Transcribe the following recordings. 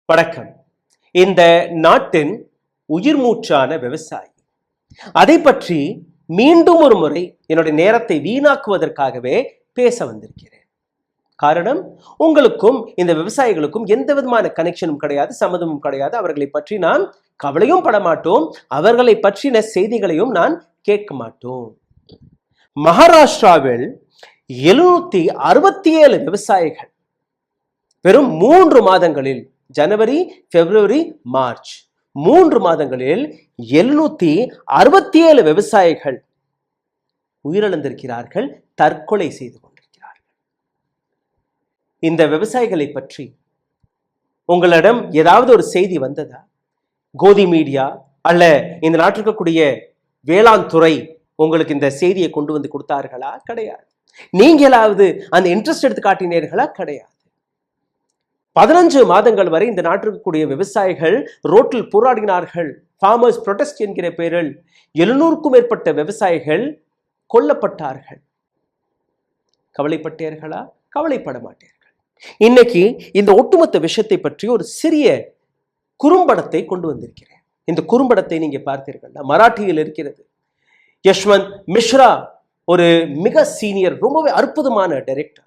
வணக்கம். இந்த நாட்டின் உயிர் மூச்சான விவசாயி, அதை பற்றி மீண்டும் ஒரு முறை என்னுடைய நேரத்தை வீணாக்குவதற்காகவே பேச வந்திருக்கிறேன். காரணம், உங்களுக்கும் இந்த விவசாயிகளுக்கும் எந்த விதமான கனெக்ஷனும் கிடையாது, சம்மதமும் கிடையாது. அவர்களை பற்றி நான் கவலையும் பட மாட்டோம், அவர்களை பற்றின செய்திகளையும் நான் கேட்க மாட்டோம். மகாராஷ்டிராவில் 767 விவசாயிகள் வெறும் 3 மாதங்களில், ஜனவரி, பிப்ரவரி, மார்ச் 3 மாதங்களில் 767 விவசாயிகள் உயிரிழந்திருக்கிறார்கள், தற்கொலை செய்து கொண்டிருக்கிறார்கள். இந்த விவசாயிகளை பற்றி உங்களிடம் ஏதாவது ஒரு செய்தி வந்ததா? கோதி மீடியா அல்ல இந்த நாட்டில் இருக்கக்கூடிய வேளாண் துறை உங்களுக்கு இந்த செய்தியை கொண்டு வந்து கொடுத்தார்களா? கிடையாது. நீங்களாவது அந்த இன்ட்ரெஸ்ட் எடுத்து காட்டினீர்களா? கிடையாது. 15 மாதங்கள் வரை இந்த நாட்டிற்கு கூடிய விவசாயிகள் ரோட்டில் போராடினார்கள். ஃபார்மர்ஸ் ப்ரொடெஸ்ட் என்கிற பெயரில் 700க்கும் மேற்பட்ட விவசாயிகள் கொல்லப்பட்டார்கள். கவலைப்பட்டீர்களா? கவலைப்பட மாட்டீர்கள். இன்னைக்கு இந்த ஒட்டுமொத்த விஷயத்தை பற்றி ஒரு சிறிய குறும்படத்தை கொண்டு வந்திருக்கிறேன். இந்த குறும்படத்தை நீங்க பார்த்தீர்கள், மராட்டியில் இருக்கிறது. யஷ்வந்த் மிஸ்ரா ஒரு மிக சீனியர், ரொம்பவே அற்புதமான டைரக்டர்.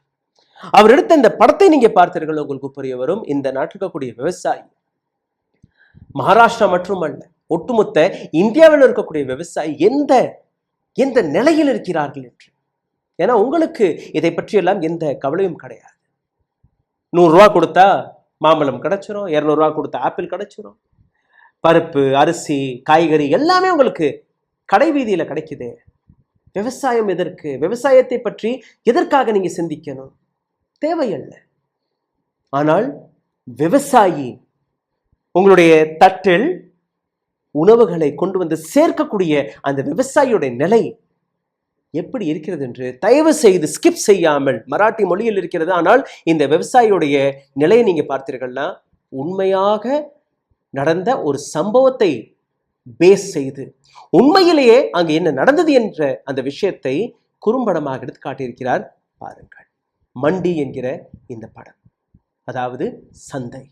அவர் எடுத்த இந்த படத்தை நீங்க பார்த்தீர்கள், உங்களுக்கு புரிய வரும். இந்த நாட்டில் இருக்கக்கூடிய விவசாயி, மகாராஷ்டிரா மட்டுமல்ல, ஒட்டுமொத்த இந்தியாவில் இருக்கக்கூடிய விவசாயி எந்த எந்த நிலையில் இருக்கிறார்கள் என்று. ஏன்னா உங்களுக்கு இதை பற்றி எல்லாம் எந்த கவலையும் கிடையாது. 100 ரூபா கொடுத்தா மாம்பழம் கிடைச்சிரும், 200 ரூபா கொடுத்தா ஆப்பிள் கிடைச்சிரும், பருப்பு, அரிசி, காய்கறி எல்லாமே உங்களுக்கு கடை வீதியில கிடைக்குது. விவசாயம் எதற்கு? விவசாயத்தை பற்றி எதற்காக நீங்க சிந்திக்கணும்? தேவையல்ல. ஆனால் விவசாயி உங்களுடைய தட்டில் உணவுகளை கொண்டு வந்து சேர்க்கக்கூடிய அந்த விவசாயியுடைய நிலை எப்படி இருக்கிறது என்று தயவு செய்து ஸ்கிப் செய்யாமல், மராட்டி மொழியில் இருக்கிறது, ஆனால் இந்த விவசாயியுடைய நிலையை நீங்க பார்த்தீர்கள்னா உண்மையாக நடந்த ஒரு சம்பவத்தை பேஸ் செய்து உண்மையிலேயே அங்கு என்ன நடந்தது என்ற அந்த விஷயத்தை குறும்படமாக எடுத்து காட்டியிருக்கிறார். பாருங்கள். மண்டி என்கிற இந்த படம், அதாவது சந்தை.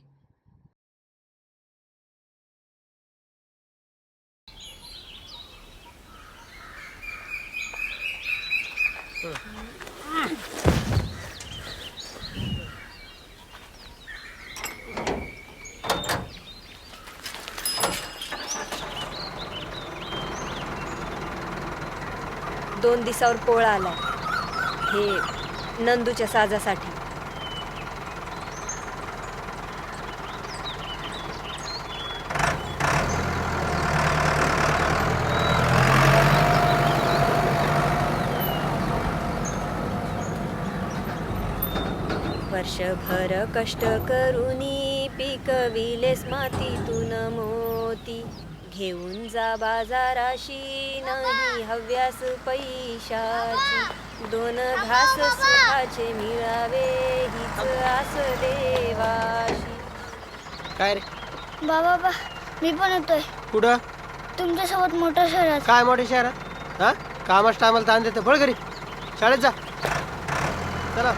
दोन दिवसावर पोळा आलाय, हे नंदूच्या साजासाठी. वर्षभर कष्ट करूनी पिकविलेस मातीतून मोती, घेऊन जा बाजाराशी नाही हव्यास पैशाची, 2 घास सुखाचे मिळावे हीच आस देवाशी. काय रे बाबा मी पण येतोय. कुठं? तुमच्यासोबत मोठ्या शहरात. काय मोठ्या शहरात? हा, कामाच टायमाला ताण देते. पळ घरी, शाळेत जा. चला.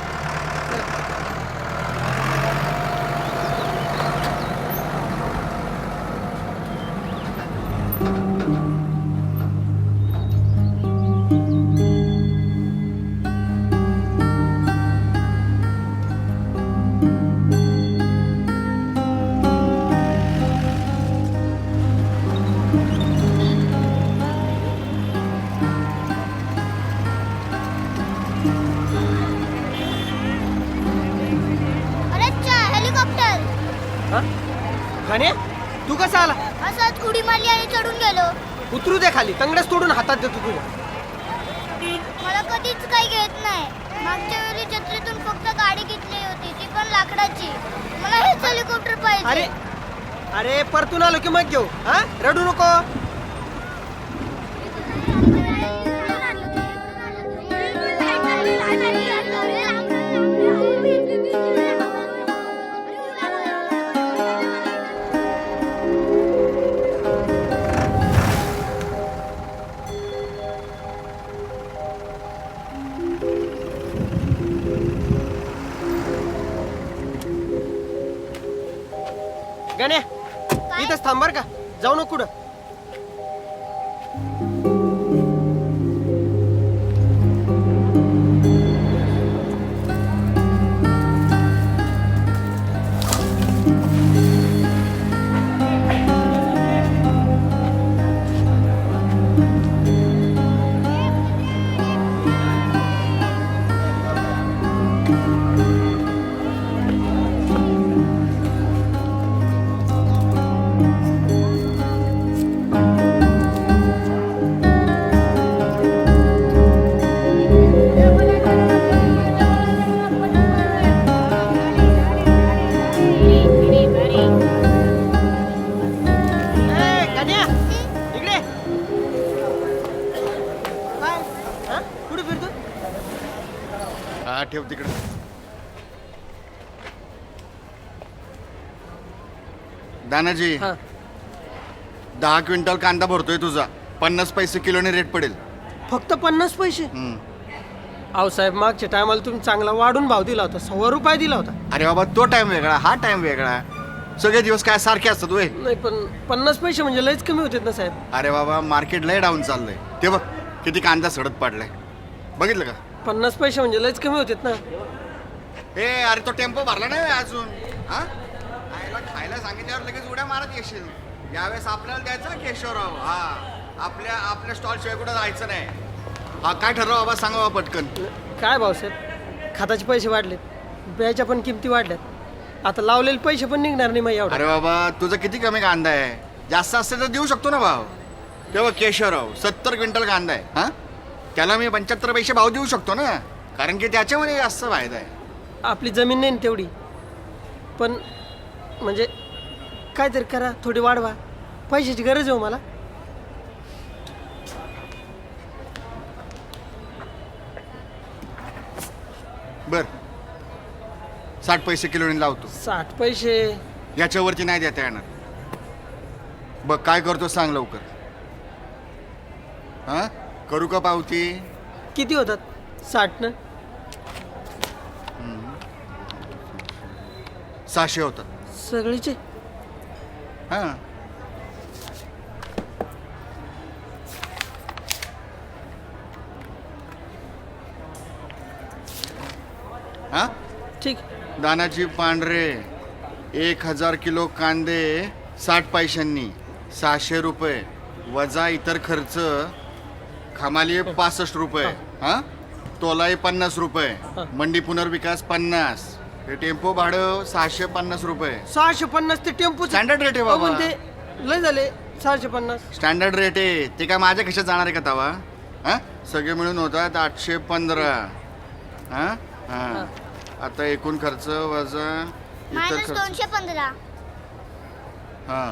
खाणे, तू कसा आला? असंच उडी मारली आणि चढून गेलो. उतरू दे खाली, तंगडच तोडून हातात देतो तुझ्या. मला कधीच काही घेत नाही. मागच्या वेळी जत्रेतून फक्त गाडी घेतली होती, ती पण लाकडाची. मला हेच हेलिकॉप्टर पाहिजे. अरे अरे परतून आलो की मग घेऊ. हा, रडू नको. गण्या इथंच थांब बर का, जाऊ नको कुठं. गण्या इकडे काय हा? कुठे फिरतो? हा ठेव तिकडे. दानाजी हा 10 क्विंटल कांदा भरतोय तुझा, 50 पैसे किलोने रेट पडेल. फक्त 50 पैसे? हम्म. अहो साहेब, मागच्या टायमाला तुम्ही चांगला वाढून भाव दिला होता, ₹100 दिला होता. अरे बाबा तो टाइम वेगळा, हा टाइम वेगळा. सगळे दिवस काय सारखे असतात वय. नाही पण 50 पैसे म्हणजे लयच कमी होते ना साहेब. अरे बाबा मार्केट लय डाऊन चाललंय. ते बघ किती कांदा सडत पडलाय, बघितलं का? 50 पैसे म्हणजे लयच कमी होते ना. ए अरे तो टेम्पो भरला नाही व्हय अजून. हा आईला खायला सांगितल्यावर लगेच उड्या मारत येशील. यावेळेस आपल्याला द्यायचं ना केशवराव. हा आपल्या स्टॉल शिवाय कुठं जायचं नाही. हा काय ठरव बाबा, सांगा बाबा पटकन. काय भाऊसाहेब, खताचे पैसे वाढलेत, बियाच्या पण किमती वाढल्यात, आता लावलेले पैसे पण निघणार नाही मग एवढं. अरे बाबा तुझं किती कमी कांदा आहे, जास्त असते तर देऊ शकतो ना भाव. तेव्हा केशवराव 70 क्विंटल कांदा आहे. हा त्याला मी 75 पैसे भाव देऊ शकतो ना, कारण की त्याच्यामध्ये जास्त फायदा आहे. आपली जमीन नाही ना तेवढी, पण म्हणजे काहीतरी करा, थोडी वाढवा, पैशाची गरज आहे हो मला. बर 60 पैसे किलोने लावतो. 60 पैसे? याच्यावरती नाही देता येणार. बघ काय करतो सांग लवकर. हा करू का पावती? किती होतात 60 न? 600 होतात. सगळीचे? हा हा ठीक. दानाजी पांढरे 1000 किलो कांदे 60 पैशांनी, 600 रुपये वजा इतर खर्च, खमाली 65 रुपये, हा तोलाई 50 रुपये, हा. मंडी पुनर्विकास 50, हे टेम्पो भाडं 650 रुपये. 650 ते टेम्पो स्टँडर्ड रेट आहे बाबा. ते लय झाले 650. स्टँडर्ड रेट आहे ते, काय माझ्या कशात जाणार आहे का तवा? हा सगळे मिळून होतात 815. हा हा आता एकूण खर्च वजा इतर मायनस खर्च. 215. हा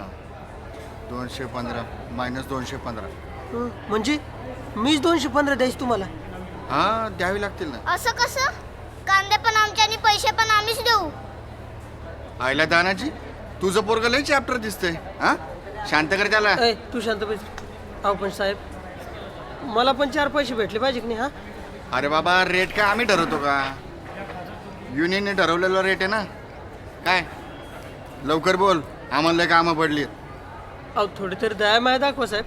215 मायनस 215. म्हणजे मीच 215 द्यायची तुम्हाला? हा द्यावी लागतील ना. असं कसं? कांदे पण आमचे आणि पैसे पण आम्हीच देऊ. आयला दानाजी तुझं पोरग लय चॅप्टर दिसतंय. हा शांत कर त्याला. ए तू शांत बैस. अहो पण साहेब, मला पण 4 पैसे भेटले पाहिजे की नाही? हा अरे बाबा रेट काय आम्ही ठरवतो का? युनियनने ठरवलेला रेट आहे ना. काय लवकर बोल, आम्हाला लय कामं पडली. अहो थोडी तरी दया माया दाखवा साहेब.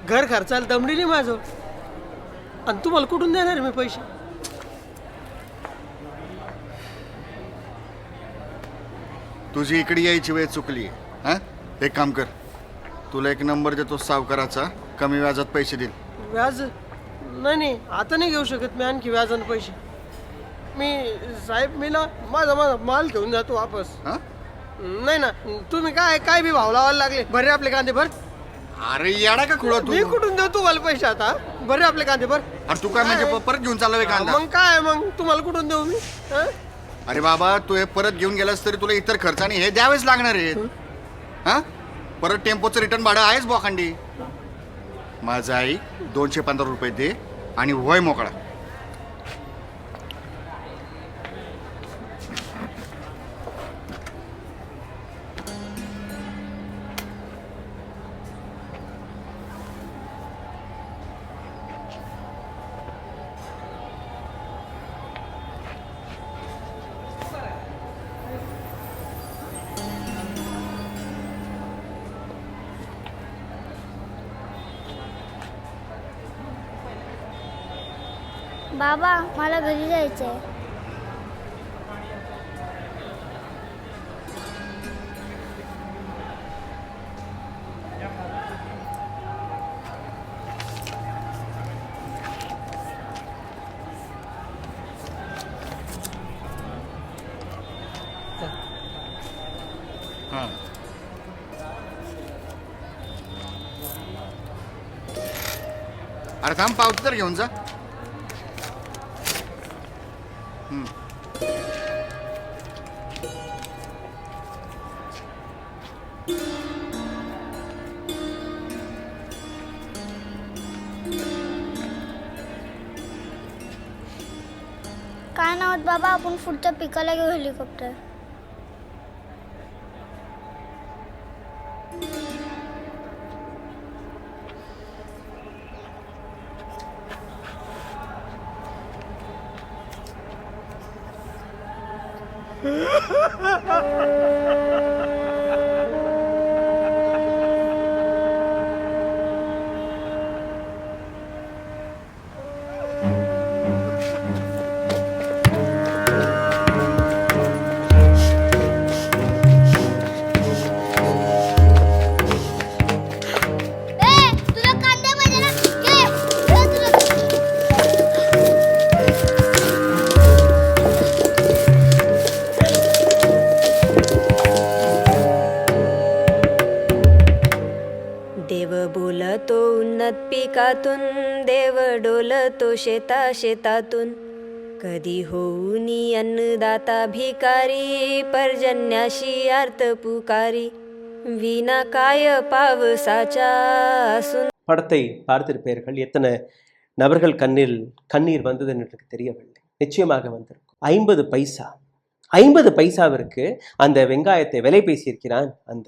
घर खर्चाला दमडी नाही माझं, आणि तुम्हाला कुठून देणार मी पैसे? तुझी इकडे यायची वेळ चुकली. हा एक काम कर, तुला एक नंबर देतो सावकाराचा, कमी व्याजात पैसे देईल. व्याज? नाही आता नाही घेऊ शकत मी आणखी व्याजानं पैसे. मी साहेब, मी ना माझा माल घेऊन जातो वापस. हा नाही ना, तुम्ही काय बी भाव लावायला लागले. बरे आपले कांदे भर. अरे येडा का खुळा तू? मी कुठून देऊ तुम्हाला पैसे आता? बरे आपले कांदे भर. अरे तू काय म्हणजे परत घेऊन चालला बे कांदा? मग काय, मग तुम्हाला कुठून देऊ मी? हं? अरे बाबा तू हे परत घेऊन गेलास तरी तुला इतर खर्चाने हे द्यावेच लागणार आहेत. हा परत टेम्पोचं रिटर्न भाडं आहेच बोखंडी. माझं आई 215 रुपये दे आणि वय मोकळा. बाबा मला घरी जायचं आहे. हां अरे थांब पावती तर घेऊन जा. काय नाही होत बाबा, आपण पुढच्या पिकाला घेऊ हेलिकॉप्टर. तुला कांदे पाहिजे ना? घे तुला. देव बोलतो उन्नत पिकातून, देव डोलतो शेतातून. कधी होऊनी अन्नदाता भिकारी, पर्जन्याशी आर्त पुकारी. विना काय पावसाच्या असून. படத்தை பார்த்திருப்பீர்கள். எத்தனை நபர்கள் கண்ணீர் வந்தது என்று தெரியவில்லை. நிச்சயமாக வந்திருக்கும். 50 பைசா 50 பைசாவிற்கு அந்த வெங்காயத்தை விலை பேசியிருக்கிறான் அந்த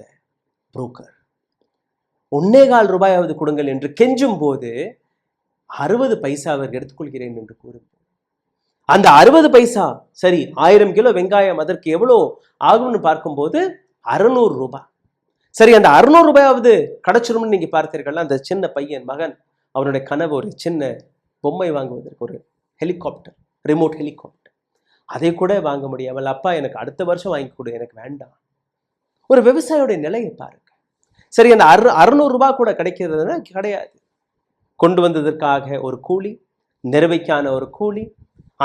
புரோக்கர். 1.25 ரூபாயாவது கொடுங்கள் என்று கெஞ்சும் போது 60 பைசாவிற்கு எடுத்துக்கொள்கிறேன் என்று கூறும். அந்த 60 பைசா சரி, 1000 கிலோ வெங்காயம் அதற்கு எவ்வளோ ஆகும்னு பார்க்கும்போது 600 ரூபாய். சரி, அந்த 600 ரூபாயாவது கிடைச்சிரும்னு நீங்க பார்த்தீர்கள். அந்த சின்ன பையன் மகன், அவனுடைய கனவு ஒரு சின்ன பொம்மை வாங்குவதற்கு, ஒரு ஹெலிகாப்டர், ரிமோட் ஹெலிகாப்டர். அதை கூட வாங்க முடியாமல், அப்பா எனக்கு அடுத்த வருஷம் வாங்கி கொடு, எனக்கு வேண்டாம். ஒரு விவசாயியோடைய நிலையை பாருங்க. சரி, அந்த 600 ரூபாய் கூட கிடைக்கிறதுனா கிடையாது. கொண்டு வந்ததற்காக ஒரு கூலி, நிறுவைக்கான ஒரு கூலி,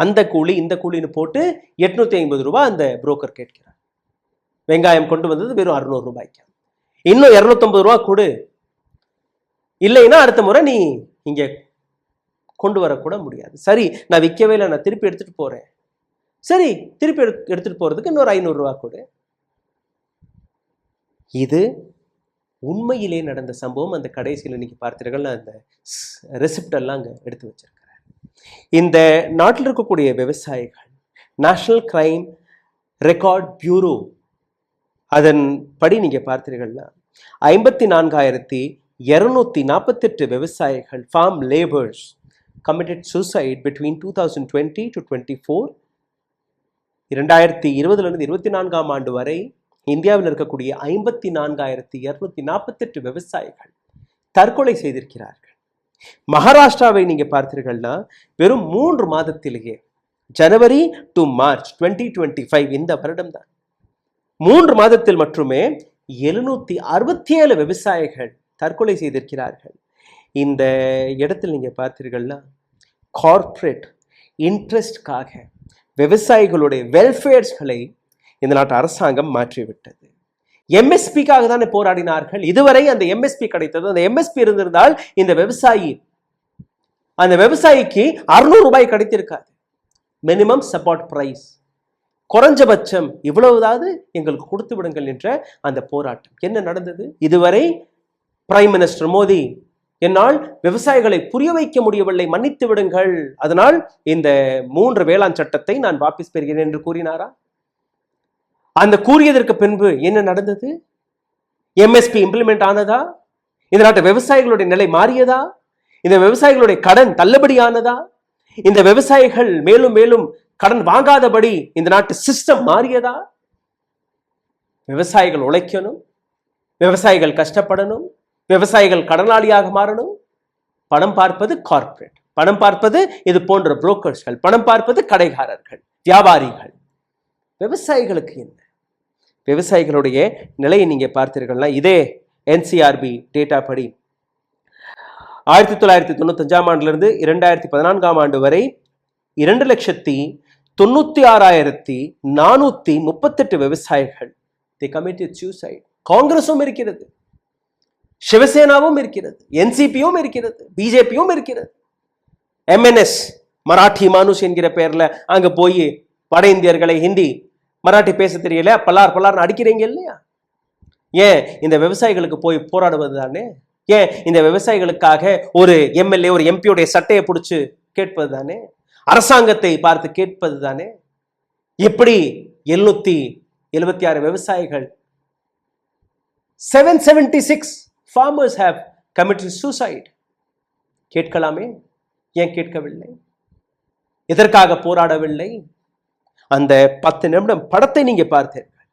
அந்த கூலி இந்த கூலின்னு போட்டு 850 ரூபாய் அந்த புரோக்கர் கேட்கிறார். வெங்காயம் கொண்டு வந்தது வெறும் 600 ரூபாய்க்கு. இன்னும் 250 ரூபா கொடு, இல்லைன்னா அடுத்த முறை நீ இங்க கொண்டு வரக்கூட முடியாது. சரி, நான் விற்கவே இல்லை, நான் திருப்பி எடுத்துட்டு போறேன். சரி, திருப்பி எடுத்துட்டு போறதுக்கு இன்னொரு 500 ரூபா கொடு. இது உண்மையிலே நடந்த சம்பவம். அந்த கடைசியில் இன்னைக்கு பார்த்தீர்கள், அந்த ரெசிப்ட் எல்லாம் அங்கே எடுத்து வச்சிருக்கிறேன். இந்த நாட்டில் இருக்கக்கூடிய விவசாயிகள் நேஷனல் கிரைம் ரெக்கார்ட் பியூரோ அதன் படி நீங்க பார்த்தீர்கள்னா 54,248 விவசாயிகள், farm laborers committed suicide between 2020 to 24. 2020 24ஆம் ஆண்டு வரை இந்தியாவில் இருக்கக்கூடிய 54,248 விவசாயிகள் தற்கொலை செய்திருக்கிறார்கள். மகாராஷ்டிராவை நீங்க பார்த்தீர்கள்னா வெறும் 3 மாதத்திலேயே, ஜனவரி டு மார்ச் 2025 இந்த வருடம் தான் 3 மாதத்தில் மட்டுமே 767 விவசாயிகள் தற்கொலை செய்திருக்கிறார்கள். இந்த இடத்தில் நீங்க பார்த்தீர்கள்னா கார்ப்பரேட் இன்ட்ரெஸ்ட்காக விவசாயிகளுடைய வெல்ஃபேர்ஸ்களை இந்த நாட்டு அரசாங்கம் மாற்றிவிட்டது. எம்எஸ்பிக்காக தானே போராடினார்கள். இதுவரை அந்த எம்எஸ்பி கிடைத்தது. அந்த எம்எஸ்பி இருந்திருந்தால் இந்த விவசாயிக்கு 600 ரூபாய் கிடைத்திருக்காது. மினிமம் சப்போர்ட் பிரைஸ், குறைஞ்சபட்சம் இவ்வளவுதாவது எங்களுக்கு கொடுத்து விடுங்கள் என்ற அந்த போராட்டம். என்ன நடந்தது? இதுவரை பிரைம் மினிஸ்டர் மோடி, என்னால் விவசாயிகளை புரிய வைக்க முடியவில்லை, மன்னித்து விடுங்கள், அதனால் இந்த 3 வேளாண் சட்டத்தை நான் வாபஸ் பெறுகிறேன் என்று கூறினாரா? அந்த கூறியதற்கு பின்பு என்ன நடந்தது? எம்எஸ்பி இம்ப்ளிமெண்ட் ஆனதா? இந்த நாட்டு விவசாயிகளுடைய நிலை மாறியதா? இந்த விவசாயிகளுடைய கடன் தள்ளுபடியானதா? இந்த விவசாயிகள் மேலும் மேலும் கடன் வாங்காதபடி இந்த நாட்டு சிஸ்டம் மாறியதா? விவசாயிகள் உழைக்கணும், விவசாயிகள் கஷ்டப்படணும், விவசாயிகள் கடனாளியாக மாறணும். பணம் பார்ப்பது கார்ப்பரேட். பணம் பார்ப்பது இது போன்ற புரோக்கர்ஸ்கள், பணம் பார்ப்பது கடைக்காரர்கள், வியாபாரிகள். விவசாயிகளுக்கு என்ன? விவசாயிகளுடைய நிலையை நீங்க பார்த்தீர்கள்னா இதே NCRB டேட்டா படி 1995 ஆண்டிலிருந்து 2014 ஆண்டு வரை 2,96,438 விவசாயிகள் they committed suicide. காங்கிரஸும் இருக்கிறது, சிவசேனாவும் இருக்கிறது, NCPயும் இருக்கிறது, BJPயும் இருக்கிறது. MNS மராட்டி மானுஷ் என்கிற பெயர்ல அங்க போய் வட இந்தியர்களை ஹிந்தி மராட்டி பேச தெரியல பல்லார் அடிக்கிறீங்க இல்லையா? ஏன் இந்த விவசாயிகளுக்கு போய் போராடுவது தானே? ஏன் இந்த விவசாயிகளுக்காக ஒரு MLA ஒரு MP சட்டையை பிடிச்சு கேட்பது தானே? அரசாங்கத்தை பார்த்து கேட்பது தானே? எப்படி 776 விவசாயிகள் 776 farmers have committed suicide. கேட்கலாமே, ஏன் கேட்கவில்லை? எதற்காக போராடவில்லை? அந்த 10 நிமிடம் படத்தை நீங்க பார்த்தீர்கள்.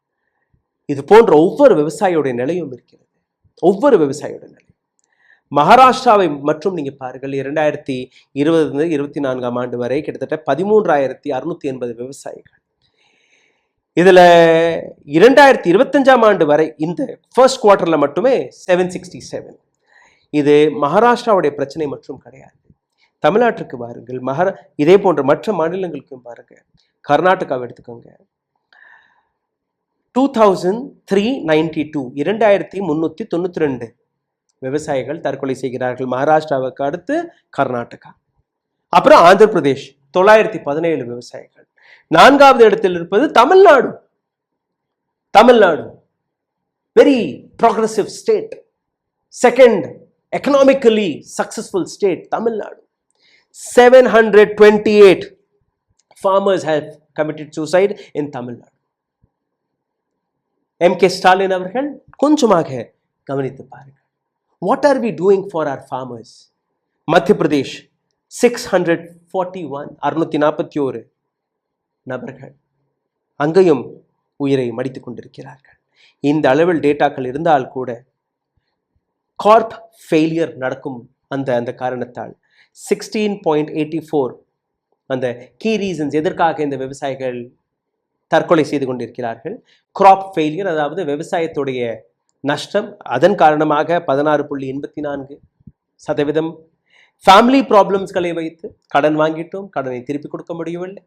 இது போன்ற ஒவ்வொரு விவசாயியோட நிலையும் இருக்கிறது, ஒவ்வொரு விவசாயியோட நிலை. மகாராஷ்டிராவை மற்றும் நீங்க பாருங்கள், 2020-24 ஆண்டு வரை கிட்டத்தட்ட 13,680 விவசாயிகள். இதுல 2025 ஆண்டு வரை இந்த ஃபர்ஸ்ட் குவார்டர்ல மட்டுமே 767. இது மகாராஷ்டிராவுடைய பிரச்சனை மற்றும் கிடையாது. தமிழ்நாட்டுக்கு பாருங்கள், இதே போன்ற மற்ற மாநிலங்களுக்கும் பாருங்க. கர்நாடகாவை எடுத்துக்கோங்க, 2392 2392 விவசாயிகள் தற்கொலை செய்கிறார்கள். மகாராஷ்டிராவுக்கு அடுத்து கர்நாடகா, அப்புறம் ஆந்திர பிரதேஷ் 917 விவசாயிகள். 4வது இடத்தில் இருப்பது Tamil Nadu. Very progressive state, second economically successful state Tamil Nadu. 728 farmers have committed suicide in Tamil Nadu. MK Stalin அவர்கள் கொஞ்சமாக கவனித்து பாருங்கள். What are we doing for our farmers? மத்திய பிரதேஷ் 641 நபர்கள் அங்கேயும் உயிரை மடித்துக் கொண்டிருக்கிறார்கள். இந்த அளவில் டேட்டாக்கள் இருந்தால் கூட கார்ப் ஃபெயிலியர் நடக்கும் அந்த காரணத்தால் 16.84 அந்த கீ ரீசன்ஸ் எதற்காக இந்த விவசாயிகள் தற்கொலை செய்து கொண்டிருக்கிறார்கள். கிராப் ஃபெயிலியர், அதாவது விவசாயத்துடைய நஷ்டம், அதன் காரணமாக 16.84%. ஃபேமிலி ப்ராப்ளம்ஸ்களை வைத்து கடன் வாங்கிட்டோம், கடனை திருப்பி கொடுக்க முடியவில்லை,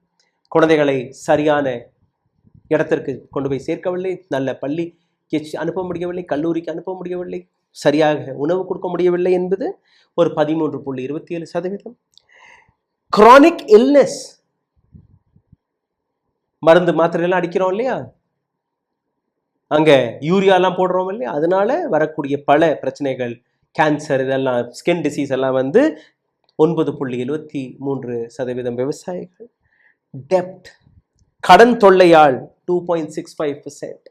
குழந்தைகளை சரியான இடத்திற்கு கொண்டு போய் சேர்க்கவில்லை, நல்ல பள்ளிக்கு அனுப்ப முடியவில்லை, கல்லூரிக்கு அனுப்ப முடியவில்லை, சரியாக உணவு கொடுக்க முடியவில்லை என்பது ஒரு 13.27%. கிரானிக் இல்னஸ், மருந்து மாத்திரைகள்லாம் அடிக்கிறோம் இல்லையா, அங்க யூரியாலாம் போடுறோம் இல்லையா, அதனால வரக்கூடிய பல பிரச்சனைகள், கேன்சர், இதெல்லாம் ஸ்கின் டிசீஸ் எல்லாம் 9.73% விவசாயிகள். டெப்ட், கடன் தொல்லையால் 2.65%.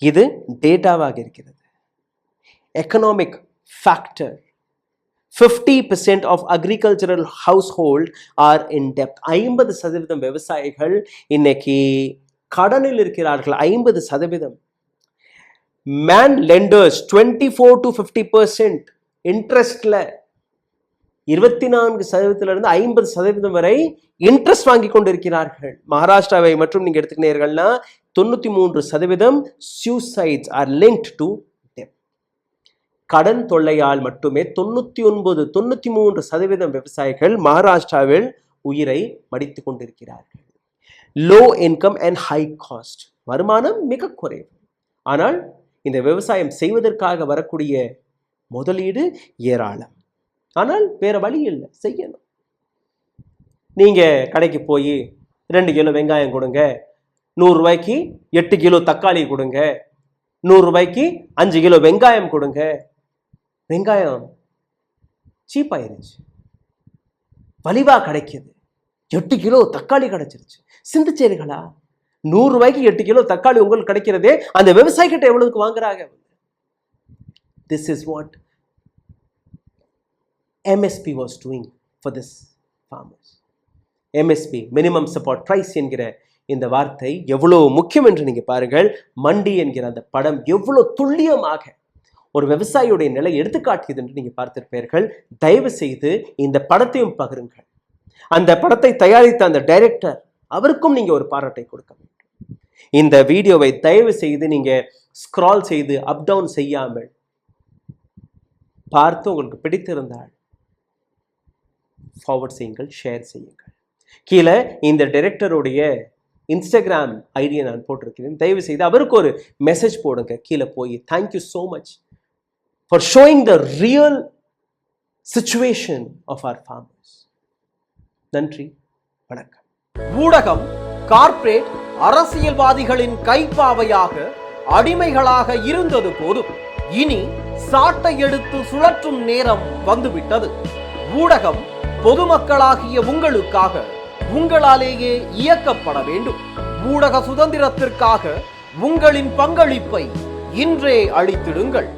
இது டேட்டாவாக இருக்கிறது. Economic factor, 50% of agricultural household are in debt. 50% விவசாயிகள் இன்னைக்கு கடனில் இருக்கிறார்கள். 50%. Man lenders 24 to 50% இன்ட்ரெஸ்ட்ல 24% 50% வரை இன்ட்ரெஸ்ட் வாங்கி கொண்டிருக்கிறார்கள். மகாராஷ்டிராவை மற்றும் நீங்க எடுத்துக்கினீர்கள்னா 93% suicides are linked to debt. கடன் தொல்லையால் மட்டுமே 93% விவசாயிகள் மகாராஷ்டிராவில் உயிரை மடித்துக் கொண்டிருக்கிறார்கள். Low income and high cost, வருமானம் மிக குறைவு, ஆனால் இந்த விவசாயம் செய்வதற்காக வரக்கூடிய முதலீடு ஏராளம். ஆனால் வேற வழி இல்லை, செய்யணும். நீங்க கடைக்கு போய் 2 கிலோ வெங்காயம் கொடுங்க, 100 ரூபாய்க்கு 8 கிலோ தக்காளி கொடுங்க, 100 ரூபாய்க்கு 5 கிலோ வெங்காயம் கொடுங்க. வெங்காயம் சீப் ஆயிருச்சு, வலிவா கிடைக்குது. 8 கிலோ தக்காளி கிடைச்சிருச்சு. சிந்திச்சேரிகளா? 100 ரூபாய்க்கு 8 கிலோ தக்காளி உங்களுக்கு கிடைக்கிறதே அந்த விவசாயிகிட்ட எவ்வளவுக்கு வாங்குறாங்க? This is what MSP was doing for this farmers. MSP, minimum support price என்கிற இந்த வார்த்தை எவ்வளவு முக்கியம் என்று நீங்க பாருங்கள். மண்டி என்கிற அந்த படம் எவ்வளவு துல்லியமாக ஒரு விவசாயியுடைய நிலை எடுத்துக்காட்டியது என்று நீங்க பார்த்திருப்பீர்கள். தயவு செய்து இந்த படத்தையும் பகிருங்கள். அந்த படத்தை தயாரித்த அந்த டைரக்டர் அவருக்கும் நீங்க ஒரு பாராட்டை கொடுக்க வேண்டும். இந்த வீடியோவை தயவு செய்து நீங்க ஸ்க்ரால் செய்து அப் டவுன் செய்யாமல் பார்த்து உங்களுக்கு பிடித்திருந்தால் ஃபார்வர்ட் செய்யுங்கள், ஷேர் செய்யுங்கள். கீழே இந்த டைரக்டருடைய இன்ஸ்டாகிராம் ஐடியை நான் போட்டிருக்கிறேன். தயவு செய்து அவருக்கு ஒரு மெசேஜ் போடுங்க. கீழே போய் thank you so much for showing the real situation of our farmers. நன்றி, வணக்கம். ஊடகம் கார்ப்பரேட் அரசியல்வாதிகளின் கைப்பாவையாக அடிமைகளாக இருந்தது போதும், இனி சாட்டை எடுத்து சுழற்றும் நேரம் வந்துவிட்டது. ஊடகம் பொதுமக்களாகிய உங்களுக்காக உங்களாலேயே இயக்கப்பட வேண்டும். ஊடக சுதந்திரத்திற்காக உங்களின் பங்களிப்பை இன்றே அளித்திடுங்கள்.